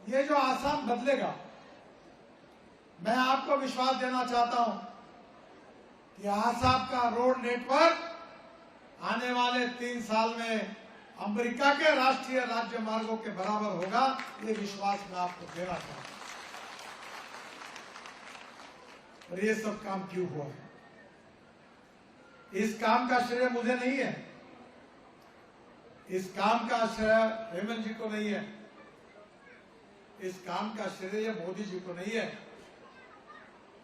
ये जो आसाम बदलेगा, मैं आपको विश्वास देना चाहता हूं कि आसाम का रोड नेटवर्क आने वाले 3 साल में अमेरिका के राष्ट्रीय राज्य मार्गों के बराबर होगा। ये विश्वास मैं आपको देना चाहता हूं। और ये सब काम क्यों हुआ है? इस काम का श्रेय मुझे नहीं है, इस काम का श्रेय हेमंत जी को नहीं है, इस काम का श्रेय मोदी जी को नहीं है।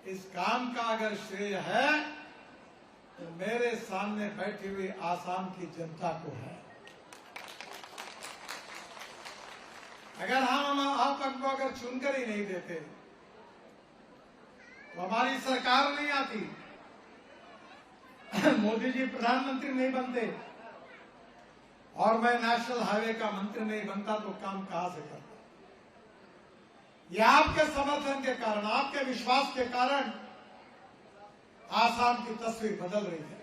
इस काम का अगर श्रेय है तो मेरे सामने बैठी हुई आसाम की जनता को है। अगर हम आप हमको अगर चुनकर ही नहीं देते तो हमारी सरकार नहीं आती, मोदी जी प्रधानमंत्री नहीं बनते और मैं नेशनल हाईवे का मंत्री नहीं बनता, तो काम कहां से करता? ये आपके समर्थन के कारण, आपके विश्वास के कारण आसाम की तस्वीर बदल रही है।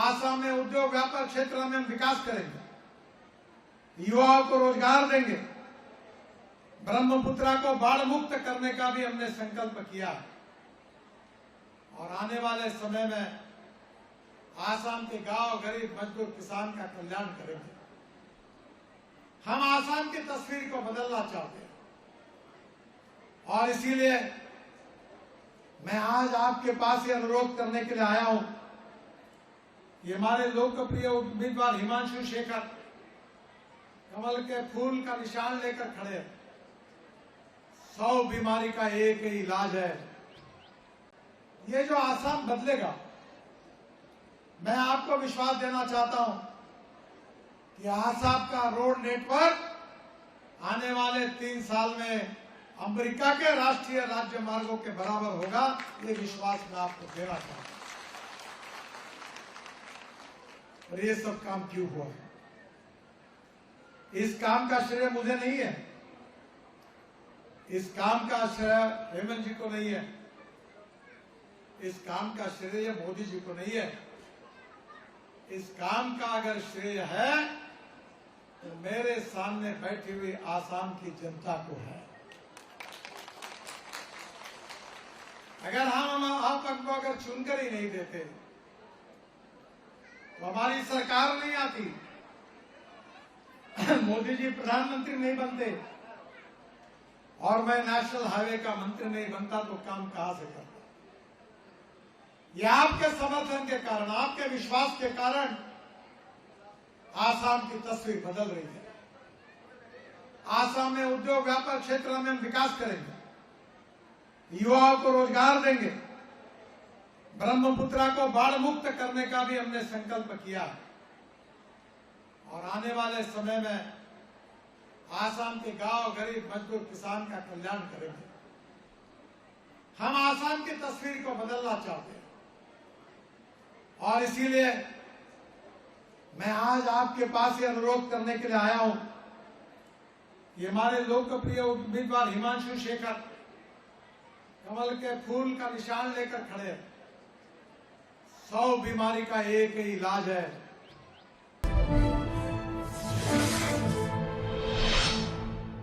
आसाम में उद्योग व्यापार क्षेत्र में हम विकास करेंगे, युवाओं को रोजगार देंगे, ब्रह्मपुत्रा को बाढ़ मुक्त करने का भी हमने संकल्प किया है। और आने वाले समय में आसाम के गांव, गरीब मजदूर किसान का कल्याण करेंगे। हम आसाम की तस्वीर को बदलना चाहते हैं और इसीलिए मैं आज आपके पास ये अनुरोध करने के लिए आया हूं कि हमारे लोकप्रिय उम्मीदवार हिमांशु शेखर कमल के फूल का निशान लेकर खड़े हैं। 100 बीमारी का एक ही इलाज है। ये जो आसाम बदलेगा, मैं आपको विश्वास देना चाहता हूं कि आसाम का रोड नेटवर्क आने वाले 3 साल में अमेरिका के राष्ट्रीय राज्य मार्गों के बराबर होगा। ये विश्वास मैं आपको देना चाहता हूं। और ये सब काम क्यों हुआ है? इस काम का श्रेय मुझे नहीं है, इस काम का श्रेय हेमंत जी को नहीं है, इस काम का श्रेय मोदी जी को नहीं है। इस काम का अगर श्रेय है तो मेरे सामने बैठी हुई आसाम की जनता को है। अगर हम आप हमको अगर चुनकर ही नहीं देते तो हमारी सरकार नहीं आती, मोदी जी प्रधानमंत्री नहीं बनते और मैं नेशनल हाईवे का मंत्री नहीं बनता, तो काम कहां से करता? ये आपके समर्थन के कारण, आपके विश्वास के कारण आसाम की तस्वीर बदल रही है। आसाम में उद्योग व्यापार क्षेत्र में हम विकास करेंगे, युवाओं को रोजगार देंगे, ब्रह्मपुत्रा को बाढ़ मुक्त करने का भी हमने संकल्प किया है। और आने वाले समय में आसाम के गांव, गरीब मजदूर किसान का कल्याण करेंगे। हम आसाम की तस्वीर को बदलना चाहते हैं और इसीलिए मैं आज आपके पास ये अनुरोध करने के लिए आया हूं कि हमारे लोकप्रिय उम्मीदवार हिमांशु शेखर कमल के फूल का निशान लेकर खड़े हैं। 100 बीमारी का एक ही इलाज है,